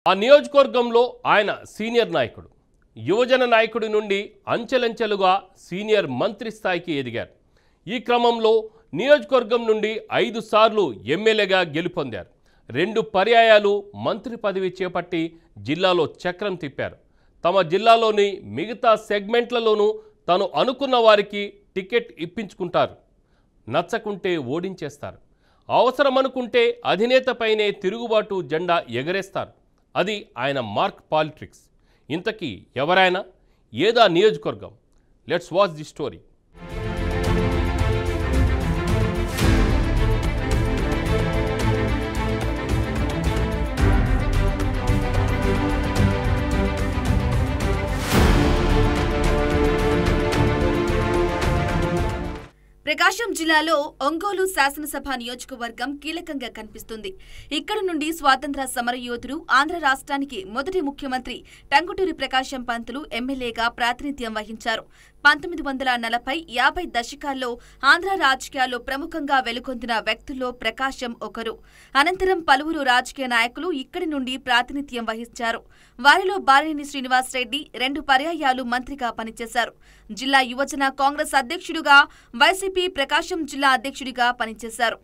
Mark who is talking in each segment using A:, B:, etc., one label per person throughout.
A: ఆ నియోజకవర్గంలో ఆయన సీనియర్ నాయకుడు, యువజన నాయకుడి నుండి అంచెలంచెలుగా సీనియర్ మంత్రి స్థాయికి ఎదిగారు. ఈ క్రమంలో నియోజకవర్గం నుండి 5 సార్లు ఎమ్మెల్యేగా గెలుపొందారు. 2 పర్యాయాలు మంత్రి పదవి చేపట్టి జిల్లాలో చక్రం తిప్పారు. తమ జిల్లాలోని మిగతా సెగ్మెంట్లలోనూ తను అనుకున్న వారికి టికెట్ ఇప్పించుకుంటారు. నచ్చకుంటే ఓడించేస్తారు. అవసరమనుకుంటే అధినేతపైనే తిరుగుబాటు జెండా ఎగరేస్తారు. అది ఆయన మార్క్ పాలిటిక్స్. ఇంతకీ ఎవరైనా, ఏదా నియోజకవర్గం? Let's watch the story.
B: Prakasam జిల్లాలో ఒంగోలు శాసనసభ నియోజకవర్గం కీలకంగా కనిపిస్తుంది. ఇక్కడ నుండి స్వాతంత్ర సమరయోధుడు, ఆంధ్ర రాష్ట్రానికి మొదటి ముఖ్యమంత్రి టంగుటూరి ప్రకాశం పంతులు ఎమ్మెల్యేగా ప్రాతినిధ్యం వహించారు. 1940-50 దశకాల్లో ఆంధ్ర రాజకీయాల్లో ప్రముఖంగా వెలుగొందిన వ్యక్తుల్లో ప్రకాశం ఒకరు. అనంతరం పలువురు రాజకీయ నాయకులు ఇక్కడి నుండి ప్రాతినిధ్యం వహించారు. వారిలో బాలినేని శ్రీనివాసరెడ్డి 2 పర్యాయాలు మంత్రిగా పనిచేశారు. జిల్లా యువజన కాంగ్రెస్ అధ్యక్షుడిగా, వైసీపీ ప్రకాశం జిల్లా అధ్యక్షుడిగా పనిచేశారు.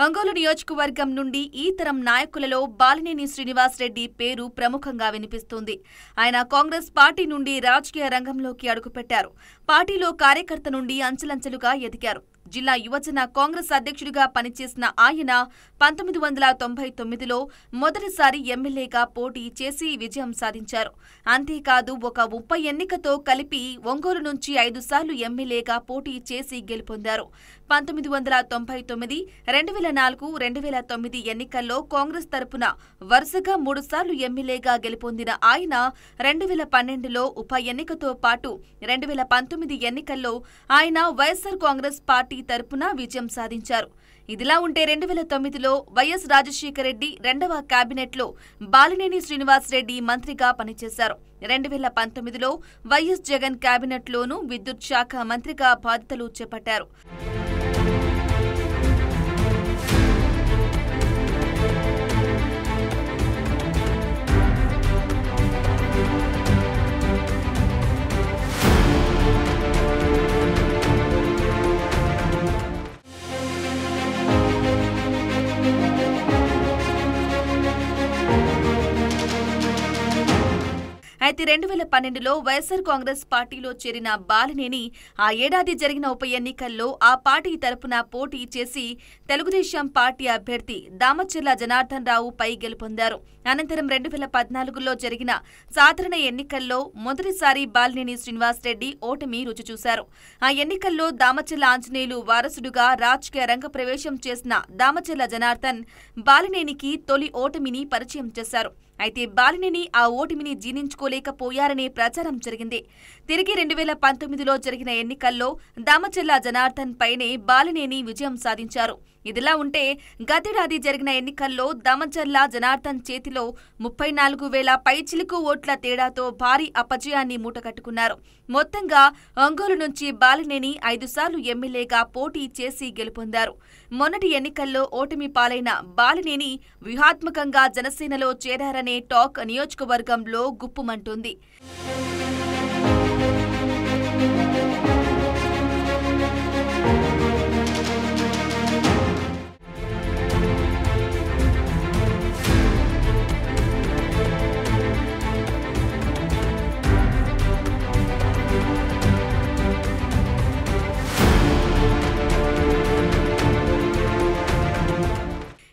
B: ఒంగోలు నియోజకవర్గం నుండి ఈ తరం నాయకులలో బాలినేని శ్రీనివాసరెడ్డి పేరు ప్రముఖంగా వినిపిస్తుంది. ఆయన కాంగ్రెస్ పార్టీ నుండి రాజకీయ రంగంలోకి అడుగుపెట్టారు. పార్టీలో కార్యకర్త నుండి అంచెలంచెలుగా ఎదిగారు. జిల్లా యువజన కాంగ్రెస్ అధ్యక్షుడిగా పనిచేసిన ఆయన 1999లో మొదటిసారి ఎమ్మెల్యేగా పోటీ చేసి విజయం సాధించారు. అంతేకాదు, ఒక ఉప ఎన్నికతో కలిపి ఒంగోలు నుంచి 5 సార్లు ఎమ్మెల్యేగా పోటీ చేసి గెలుపొందారు. 1999, 2004, 2009 ఎన్నికల్లో కాంగ్రెస్ తరపున వరుసగా 3 సార్లు ఎమ్మెల్యేగా గెలుపొందిన ఆయన 2012లో ఉప ఎన్నికతో పాటు 2019 ఎన్నికల్లో ఆయన వైఎస్ఆర్ కాంగ్రెస్ పార్టీ తరపున విజయం సాధించారు. ఇదిలా ఉంటే 2009లో వైఎస్ రాజశేఖర రెడ్డి 2వ కేబినెట్లో బాలినేని శ్రీనివాసరెడ్డి మంత్రిగా పనిచేశారు. 2019లో వైఎస్ జగన్ కేబినెట్లోనూ విద్యుత్ శాఖ మంత్రిగా బాధ్యతలు చేపట్టారు. అయితే 2012లో వైఎస్ఆర్ కాంగ్రెస్ పార్టీలో చేరిన బాలినేని ఆ ఏడాది జరిగిన ఉప ఎన్నికల్లో ఆ పార్టీ తరపున పోటీ చేసి తెలుగుదేశం పార్టీ అభ్యర్థి దామచర్ల జనార్దన్ రావు పై గెలుపొందారు. అనంతరం 2014లో జరిగిన సాధారణ ఎన్నికల్లో మొదటిసారి బాలినేని శ్రీనివాసరెడ్డి ఓటమి రుచి చూశారు. ఆ ఎన్నికల్లో దామచర్ల ఆంజనేయులు వారసుడుగా రాజకీయ రంగ ప్రవేశం చేసిన దామచర్ల జనార్దన్ బాలినేనికి తొలి ఓటమిని పరిచయం చేశారు. అయితే బాలినేని ఆ ఓటమిని జీర్ణించుకోలేకపోయారనే ప్రచారం జరిగింది. తిరిగి 2019లో జరిగిన ఎన్నికల్లో దామచర్ల జనార్దన్ పైనే బాలినేని విజయం సాధించారు. ఇదిలా ఉంటే గతేడాది జరిగిన ఎన్నికల్లో దామచర్ల జనార్దన్ చేతిలో 34,000 పైచిలుకు ఓట్ల తేడాతో భారీ అపజయాన్ని మూటకట్టుకున్నారు. మొత్తంగా ఒంగోలు నుంచి బాలినేని 5 సార్లు ఎమ్మెల్యేగా పోటీ చేసి గెలుపొందారు. మొన్నటి ఎన్నికల్లో ఓటమి పాలైన బాలినేని వ్యూహాత్మకంగా జనసేనలో చేరారనే టాక్ నియోజకవర్గంలో గుప్పుమంటుంది.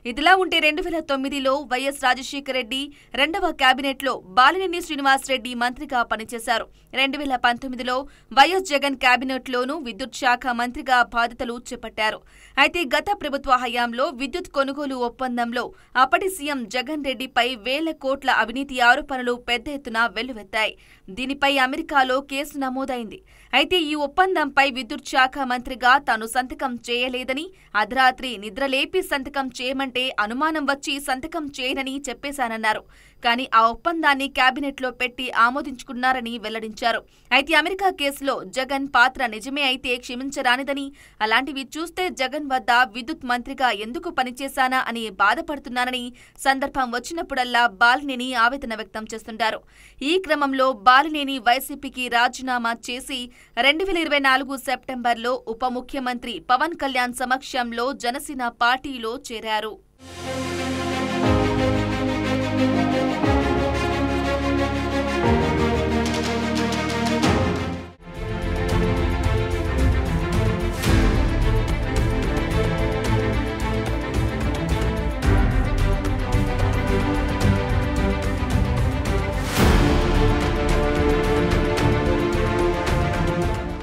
B: ఇదిలా ఉంటే 2009లో వైఎస్ రాజశేఖర రెడ్డి రెండవ కేబినెట్లో బాలినేని శ్రీనివాసరెడ్డి మంత్రిగా పనిచేశారు. 2019లో వైఎస్ జగన్ కేబినెట్లోనూ విద్యుత్ శాఖ మంత్రిగా బాధ్యతలు చేపట్టారు. అయితే గత ప్రభుత్వ హయాంలో విద్యుత్ కొనుగోలు ఒప్పందంలో అప్పటి సీఎం జగన్ రెడ్డిపై వేల కోట్ల అవినీతి ఆరోపణలు పెద్ద ఎత్తున వెల్లువెత్తాయి. దీనిపై అమెరికాలో కేసు నమోదైంది. అయితే ఈ ఒప్పందంపై విద్యుత్ శాఖ మంత్రిగా తాను సంతకం చేయలేదని, అర్ధరాత్రి నిద్రలేపి సంతకం చేయమంటే అనుమానం వచ్చి సంతకం చేయనని చెప్పేశానన్నారు. కానీ ఆ ఒప్పందాన్ని కేబినెట్లో పెట్టి ఆమోదించుకున్నారని వెల్లడించారు. అయితే అమెరికా కేసులో జగన్ పాత్ర నిజమే అయితే క్షమించరానిదని, అలాంటివి చూస్తే జగన్ వద్ద విద్యుత్ మంత్రిగా ఎందుకు పనిచేశానా అని బాధపడుతున్నానని సందర్భం వచ్చినప్పుడల్లా బాలినేని ఆవేదన వ్యక్తం చేస్తుంటారు. ఈ క్రమంలో బాలినేని వైసీపీకి రాజీనామా చేసి 2024 సెప్టెంబర్లో ఉప ముఖ్యమంత్రి పవన్ కళ్యాణ్ సమక్షంలో జనసేన పార్టీలో చేరారు.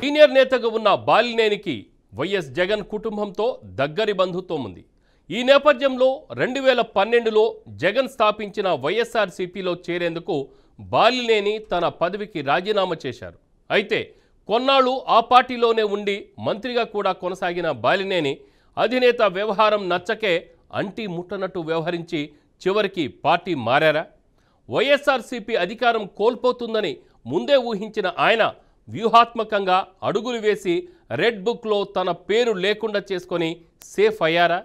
A: సీనియర్ నేతగా ఉన్న బాలినేనికి వైఎస్ జగన్ కుటుంబంతో దగ్గరి బంధుత్వం ఉంది. ఈ నేపథ్యంలో 2012లో జగన్ స్థాపించిన వైఎస్ఆర్సీపీలో చేరేందుకు బాలినేని తన పదవికి రాజీనామా చేశారు. అయితే కొన్నాళ్లు ఆ పార్టీలోనే ఉండి మంత్రిగా కూడా కొనసాగిన బాలినేని అధినేత వ్యవహారం నచ్చకే అంటి ముట్టనట్టు వ్యవహరించి చివరికి పార్టీ మారారా? వైఎస్ఆర్సీపీ అధికారం కోల్పోతుందని ముందే ఊహించిన ఆయన వ్యూహాత్మకంగా అడుగులు వేసి రెడ్ బుక్లో తన పేరు లేకుండా చేసుకొని సేఫ్ అయ్యారా?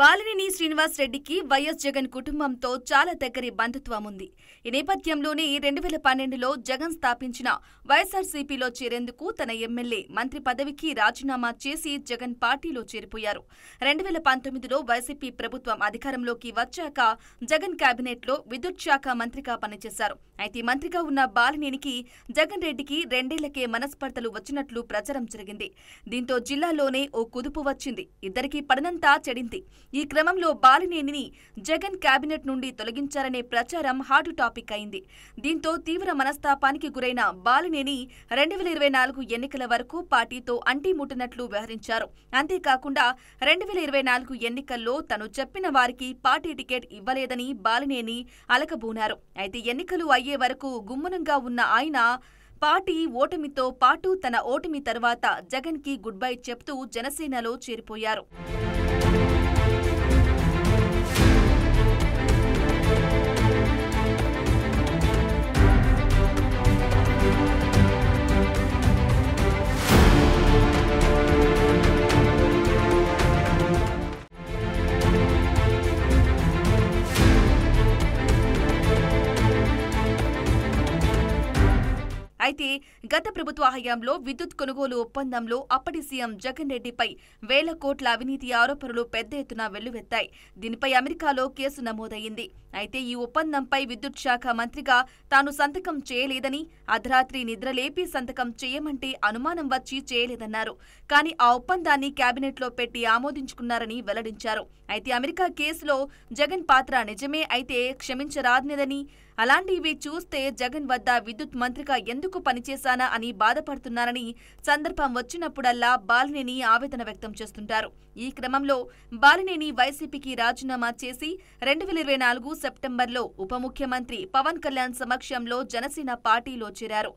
B: బాలినేని శ్రీనివాసరెడ్డికి వైఎస్ జగన్ కుటుంబంతో చాలా దగ్గరి బంధుత్వం ఉంది. ఈ నేపథ్యంలోనే 2012లో జగన్ స్థాపించిన వైఎస్ఆర్సీపీలో చేరేందుకు తన ఎమ్మెల్యే మంత్రి పదవికి రాజీనామా చేసి జగన్ పార్టీలో చేరిపోయారు. 2019లో వైసీపీ ప్రభుత్వం అధికారంలోకి వచ్చాక జగన్ కేబినెట్లో విద్యుత్ శాఖ మంత్రిగా పనిచేశారు. అయితే మంత్రిగా ఉన్న బాలినేనికి జగన్ రెడ్డికి 2 ఏళ్లకే మనస్పర్ధలు వచ్చినట్లు ప్రచారం జరిగింది. దీంతో జిల్లాలోనే ఓ కుదుపు వచ్చింది. ఇద్దరికీ పడనంతా చెడింది. ఈ క్రమంలో బాలినేనిని జగన్ కేబినెట్ నుండి తొలగించారనే ప్రచారం హాట్ టాపిక్ అయింది. దీంతో తీవ్ర మనస్తాపానికి గురైన బాలినేని 2024 ఎన్నికల వరకు పార్టీతో అంటిముట్టనట్లు వ్యవహరించారు. అంతేకాకుండా 2024 ఎన్నికల్లో తను చెప్పిన వారికి పార్టీ టికెట్ ఇవ్వలేదని బాలినేని అలకబూనారు. అయితే ఎన్నికలు అయ్యే వరకు గుమ్మనంగా ఉన్న ఆయన పార్టీ ఓటమితో పాటు తన ఓటమి తర్వాత జగన్ కి గుడ్ బై చెప్తూ జనసేనలో చేరిపోయారు. అయితే గత ప్రభుత్వ హయాంలో విద్యుత్ కొనుగోలు ఒప్పందంలో అప్పటి సీఎం జగన్ రెడ్డిపై వేల కోట్ల అవినీతి ఆరోపణలు పెద్ద ఎత్తున వెల్లువెత్తాయి. దీనిపై అమెరికాలో కేసు నమోదయ్యింది. అయితే ఈ ఒప్పందంపై విద్యుత్ శాఖ మంత్రిగా తాను సంతకం చేయలేదని, అర్ధరాత్రి నిద్రలేపి సంతకం చేయమంటే అనుమానం వచ్చి చేయలేదన్నారు. కానీ ఆ ఒప్పందాన్ని కేబినెట్లో పెట్టి ఆమోదించుకున్నారని వెల్లడించారు. అయితే అమెరికా కేసులో జగన్ పాత్ర నిజమే అయితే క్షమించరానిదని, అలాంటివి చూస్తే జగన్ వద్ద విద్యుత్ మంత్రిగా ఎందుకు పనిచేశానా అని బాధపడుతున్నారని సందర్భం వచ్చినప్పుడల్లా బాలినేని ఆవేదన వ్యక్తం చేస్తుంటారు. ఈ క్రమంలో బాలినేని వైసీపీకి రాజీనామా చేసి 2024 సెప్టెంబర్లో ఉప ముఖ్యమంత్రి పవన్ కళ్యాణ్ సమక్షంలో జనసేన పార్టీలో చేరారు.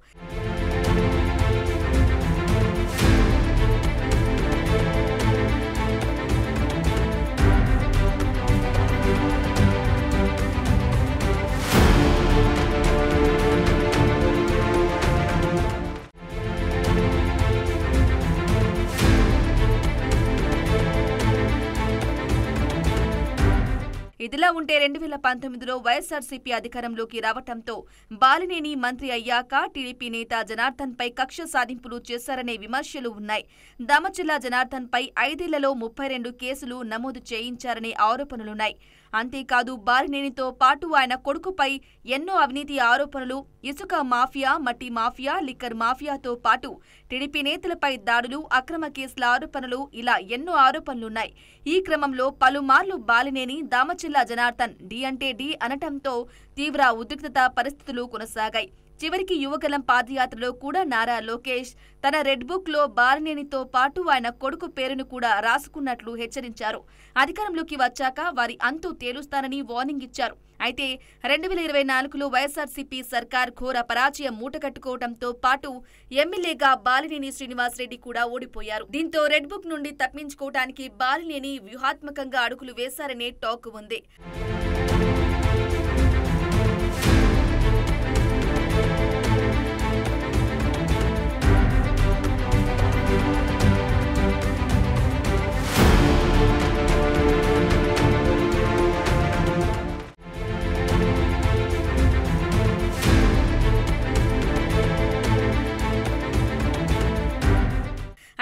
B: ఇదిలా ఉంటే 2019లో వైఎస్ఆర్సీపీ అధికారంలోకి రావటంతో బాలినేని మంత్రి అయ్యాక టీడీపీ నేత జనార్దన్ పై కక్ష సాధింపులు చేశారనే విమర్శలు ఉన్నాయి. దామచర్ల జనార్దన్ పై 5 ఏళ్లలో 32 కేసులు నమోదు చేయించారనే ఆరోపణలున్నాయి. అంతేకాదు బాలినేనితో పాటు ఆయన కొడుకుపై ఎన్నో అవినీతి ఆరోపణలు, ఇసుక మాఫియా, మట్టి మాఫియా, లిక్కర్ మాఫియాతో పాటు టీడీపీ నేతలపై దాడులు, అక్రమ కేసుల ఆరోపణలు ఇలా ఎన్నో ఆరోపణలున్నాయి. ఈ క్రమంలో పలుమార్లు బాలినేని దామచర్ల జనార్దన్ డి అంటే డి అనటంతో తీవ్ర ఉద్రిక్తత పరిస్థితులు కొనసాగాయి. చివరికి యువగలం పాదయాత్రలో కూడా నారా లోకేష్ తన రెడ్ బుక్ లో బాలినేనితో పాటు ఆయన కొడుకు పేరును కూడా రాసుకున్నట్లు హెచ్చరించారు. అధికారంలోకి వచ్చాక వారి అంతు తేలుస్తానని వార్నింగ్ ఇచ్చారు. అయితే 2024లో వైఎస్ఆర్సీపీ సర్కార్ ఘోర పరాజయం మూటగట్టుకోవడంతో పాటు ఎమ్మెల్యేగా బాలినేని శ్రీనివాసరెడ్డి కూడా ఓడిపోయారు. దీంతో రెడ్ బుక్ నుండి తప్పించుకోవడానికి బాలినేని వ్యూహాత్మకంగా అడుగులు వేశారనే టాక్ ఉంది.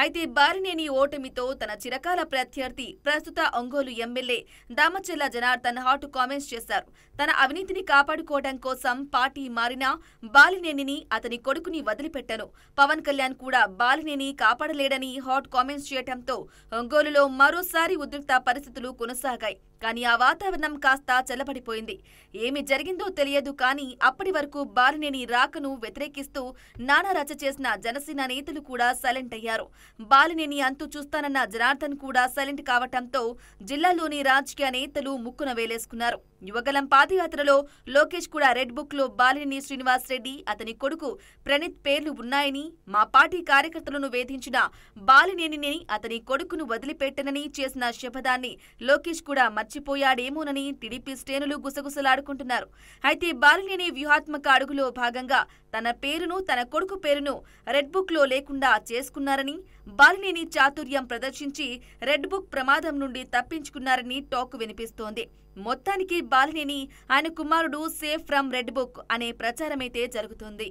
B: అయితే బాలినేని ఓటమితో తన చిరకాల ప్రత్యర్థి ప్రస్తుత Ongole MLA Damacharla Janardhan hot comments చేశారు. తన అవినీతిని కాపాడుకోవడం కోసం పార్టీ మారినా బాలినేనిని, అతని కొడుకుని వదిలిపెట్టను. పవన్ కళ్యాణ్ కూడా బాలినేని కాపాడలేడని హాట్ కామెంట్స్ చేయడంతో ఒంగోలులో మరోసారి ఉద్రిక్త పరిస్థితులు కొనసాగాయి. కానీ ఆ వాతావరణం కాస్త చల్లబడిపోయింది. ఏమి జరిగిందో తెలియదు కానీ అప్పటి వరకు బాలినేని రాకను వ్యతిరేకిస్తూ నానా రచ్చ చేసిన జనసేన నేతలు కూడా సైలెంట్ అయ్యారు. బాలినేని అంతు చూస్తానన్న జనార్దన్ కూడా సైలెంట్ కావటంతో జిల్లాలోని రాజకీయ నేతలు ముక్కున వేలేసుకున్నారు. యువగలం పాదయాత్రలో లోకేష్ కూడా రెడ్ బుక్ లో బాలినేని శ్రీనివాసరెడ్డి, అతని కొడుకు ప్రణీత్ పేర్లు ఉన్నాయని, మా పార్టీ కార్యకర్తలను వేధించిన బాలినేనిని, అతని కొడుకును వదిలిపెట్టనని చేసిన శపథాన్ని లోకేష్ కూడా మర్చిపోయాడేమోనని టీడీపీ శ్రేణులు గుసగుసలాడుకుంటున్నారు. అయితే బాలినేని వ్యూహాత్మక అడుగులో భాగంగా తన పేరును, తన కొడుకు పేరును రెడ్ బుక్ లో లేకుండా చేసుకున్నారని, బాలినేని చాతుర్యం ప్రదర్శించి రెడ్ బుక్ ప్రమాదం నుండి తప్పించుకున్నారని టాక్ వినిపిస్తోంది. మొత్తానికి బాలినేని, ఆయన కుమారుడు సేఫ్ ఫ్రమ్ రెడ్ బుక్ అనే ప్రచారమైతే జరుగుతుంది.